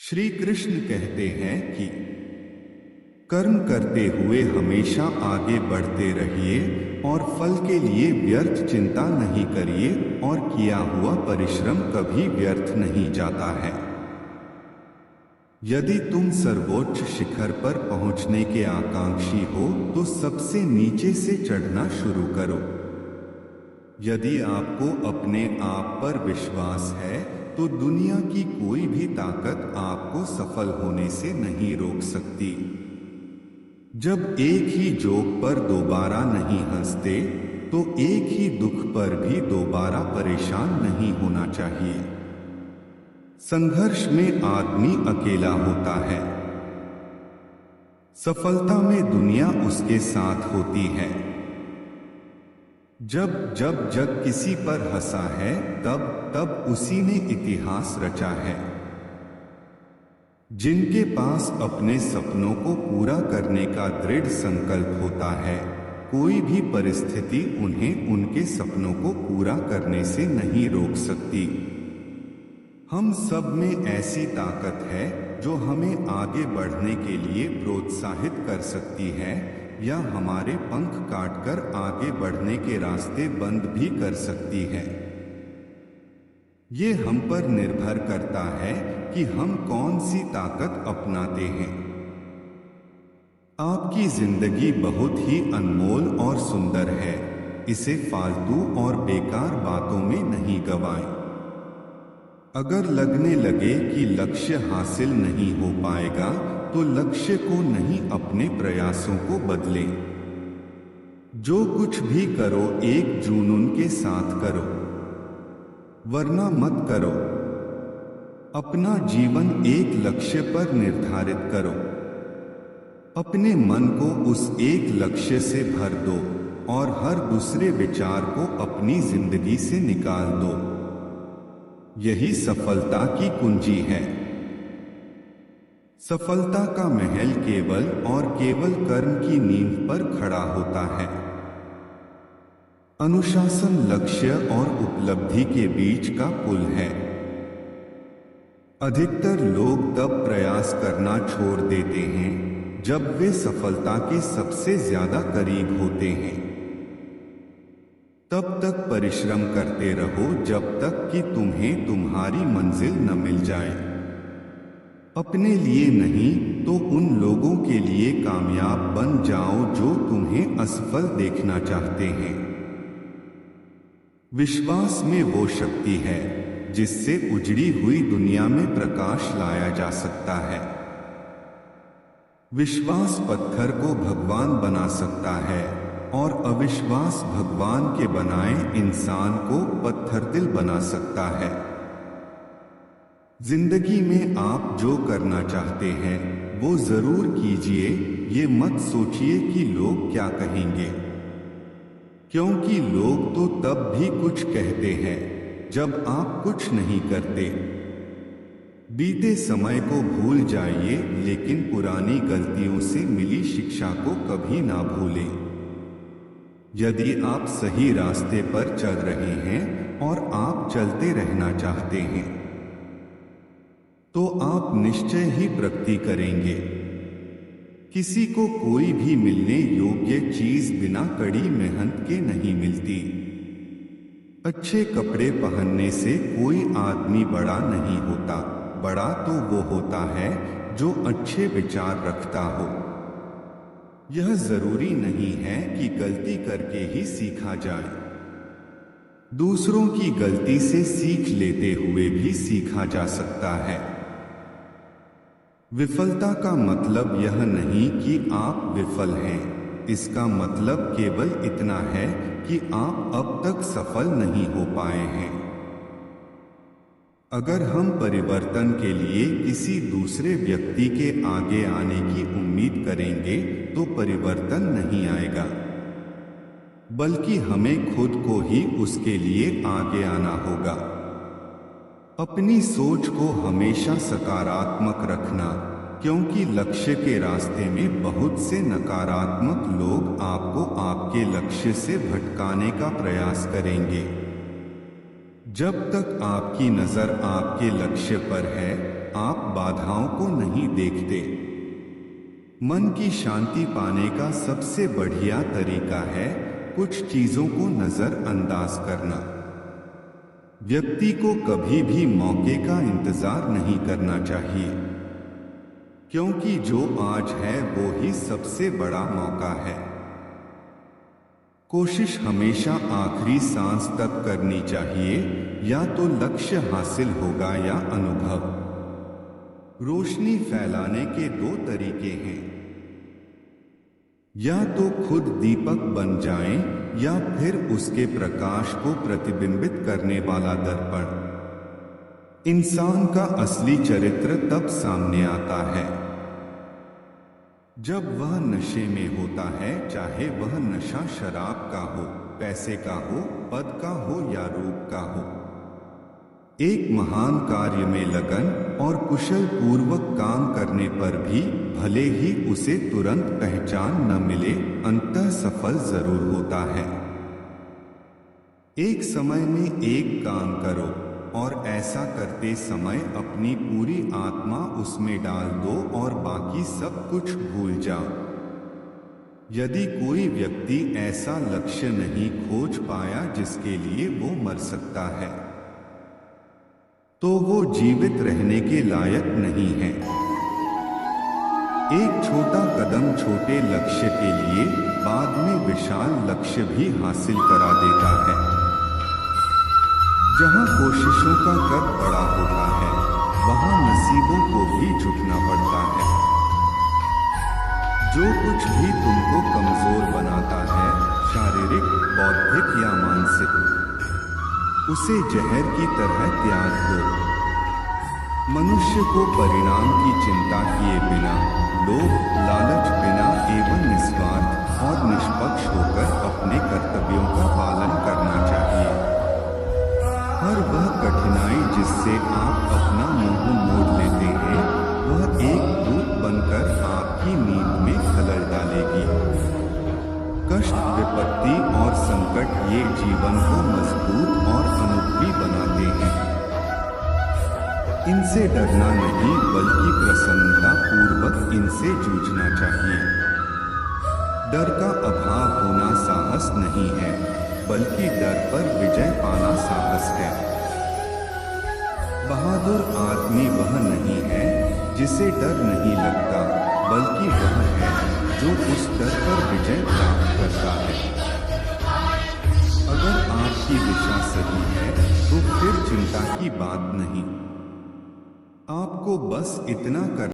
श्री कृष्ण कहते हैं कि कर्म करते हुए हमेशा आगे बढ़ते रहिए और फल के लिए व्यर्थ चिंता नहीं करिए और किया हुआ परिश्रम कभी व्यर्थ नहीं जाता है। यदि तुम सर्वोच्च शिखर पर पहुंचने के आकांक्षी हो तो सबसे नीचे से चढ़ना शुरू करो। यदि आपको अपने आप पर विश्वास है तो दुनिया की कोई भी ताकत आपको सफल होने से नहीं रोक सकती। जब एक ही जोक पर दोबारा नहीं हंसते तो एक ही दुख पर भी दोबारा परेशान नहीं होना चाहिए। संघर्ष में आदमी अकेला होता है, सफलता में दुनिया उसके साथ होती है। जब जब जग किसी पर हंसा है तब तब उसी ने इतिहास रचा है। जिनके पास अपने सपनों को पूरा करने का दृढ़ संकल्प होता है, कोई भी परिस्थिति उन्हें उनके सपनों को पूरा करने से नहीं रोक सकती। हम सब में ऐसी ताकत है जो हमें आगे बढ़ने के लिए प्रोत्साहित कर सकती है या हमारे पंख काटकर आगे बढ़ने के रास्ते बंद भी कर सकती है। ये हम पर निर्भर करता है कि हम कौन सी ताकत अपनाते हैं। आपकी जिंदगी बहुत ही अनमोल और सुंदर है, इसे फालतू और बेकार बातों में नहीं गवाएं। अगर लगने लगे कि लक्ष्य हासिल नहीं हो पाएगा तो लक्ष्य को नहीं, अपने प्रयासों को बदलें। जो कुछ भी करो एक जुनून के साथ करो, वरना मत करो। अपना जीवन एक लक्ष्य पर निर्धारित करो। अपने मन को उस एक लक्ष्य से भर दो और हर दूसरे विचार को अपनी जिंदगी से निकाल दो। यही सफलता की कुंजी है। सफलता का महल केवल और केवल कर्म की नींव पर खड़ा होता है। अनुशासन लक्ष्य और उपलब्धि के बीच का पुल है। अधिकतर लोग तब प्रयास करना छोड़ देते हैं जब वे सफलता के सबसे ज्यादा करीब होते हैं। तब तक परिश्रम करते रहो जब तक कि तुम्हें तुम्हारी मंजिल न मिल जाए। अपने लिए नहीं तो उन लोगों के लिए कामयाब बन जाओ जो तुम्हें असफल देखना चाहते हैं। विश्वास में वो शक्ति है जिससे उजड़ी हुई दुनिया में प्रकाश लाया जा सकता है। विश्वास पत्थर को भगवान बना सकता है और अविश्वास भगवान के बनाए इंसान को पत्थर दिल बना सकता है। जिंदगी में आप जो करना चाहते हैं वो जरूर कीजिए। ये मत सोचिए कि लोग क्या कहेंगे, क्योंकि लोग तो तब भी कुछ कहते हैं जब आप कुछ नहीं करते। बीते समय को भूल जाइए लेकिन पुरानी गलतियों से मिली शिक्षा को कभी ना भूलें। यदि आप सही रास्ते पर चल रहे हैं और आप चलते रहना चाहते हैं तो आप निश्चय ही प्रगति करेंगे। किसी को कोई भी मिलने योग्य चीज बिना कड़ी मेहनत के नहीं मिलती। अच्छे कपड़े पहनने से कोई आदमी बड़ा नहीं होता, बड़ा तो वो होता है जो अच्छे विचार रखता हो। यह जरूरी नहीं है कि गलती करके ही सीखा जाए। दूसरों की गलती से सीख लेते हुए भी सीखा जा सकता है। विफलता का मतलब यह नहीं कि आप विफल हैं, इसका मतलब केवल इतना है कि आप अब तक सफल नहीं हो पाए हैं। अगर हम परिवर्तन के लिए किसी दूसरे व्यक्ति के आगे आने की उम्मीद करेंगे तो परिवर्तन नहीं आएगा, बल्कि हमें खुद को ही उसके लिए आगे आना होगा। अपनी सोच को हमेशा सकारात्मक रखना, क्योंकि लक्ष्य के रास्ते में बहुत से नकारात्मक लोग आपको आपके लक्ष्य से भटकाने का प्रयास करेंगे। जब तक आपकी नजर आपके लक्ष्य पर है, आप बाधाओं को नहीं देखते। मन की शांति पाने का सबसे बढ़िया तरीका है कुछ चीजों को नजरअंदाज करना। व्यक्ति को कभी भी मौके का इंतजार नहीं करना चाहिए, क्योंकि जो आज है वो ही सबसे बड़ा मौका है। कोशिश हमेशा आखिरी सांस तक करनी चाहिए, या तो लक्ष्य हासिल होगा या अनुभव। रोशनी फैलाने के दो तरीके हैं, या तो खुद दीपक बन जाएं, या फिर उसके प्रकाश को प्रतिबिंबित करने वाला दर्पण। इंसान का असली चरित्र तब सामने आता है जब वह नशे में होता है, चाहे वह नशा शराब का हो, पैसे का हो, पद का हो या रूप का हो। एक महान कार्य में लगन और कुशल पूर्वक काम करने पर भी भले ही उसे तुरंत पहचान न मिले, अंततः सफल जरूर होता है। एक समय में एक काम करो और ऐसा करते समय अपनी पूरी आत्मा उसमें डाल दो और बाकी सब कुछ भूल जाओ। यदि कोई व्यक्ति ऐसा लक्ष्य नहीं खोज पाया जिसके लिए वो मर सकता है, तो वो जीवित रहने के लायक नहीं है। एक छोटा कदम छोटे लक्ष्य के लिए बाद में विशाल लक्ष्य भी हासिल करा देता है। जहां कोशिशों का कद बड़ा होता है, वहां नसीबों को भी झुकना पड़ता है। जो कुछ भी तुमको कमजोर बनाता है, शारीरिक, बौद्धिक या मानसिक, उसे जहर की तरह त्याग दो। मनुष्य को परिणाम की चिंता किए बिना, लोभ, लालच बिना एवं निस्वार्थ और निष्पक्ष होकर अपने कर्तव्यों का पालन करना चाहिए। हर वह कठिनाई जिससे आप अपना मुंह मोड़ लेते हैं, वह एक भूत बनकर आपकी नींद में खलल डालेगी। कष्ट, विपत्ति और संकट ये जीवन को मजबूत और अनुभवी बनाते हैं। इनसे डरना नहीं, बल्कि प्रसन्नता पूर्वक इनसे जूझना चाहिए। डर का अभाव होना साहस नहीं है, बल्कि डर पर विजय पाना साहस है। बहादुर आदमी वह नहीं है जिसे डर नहीं लगता, बल्कि वह है जो उस डर पर विजय प्राप्त करता है। अगर आपकी दिशा सही है तो फिर चिंता की बात नहीं। आपको बस इतना कर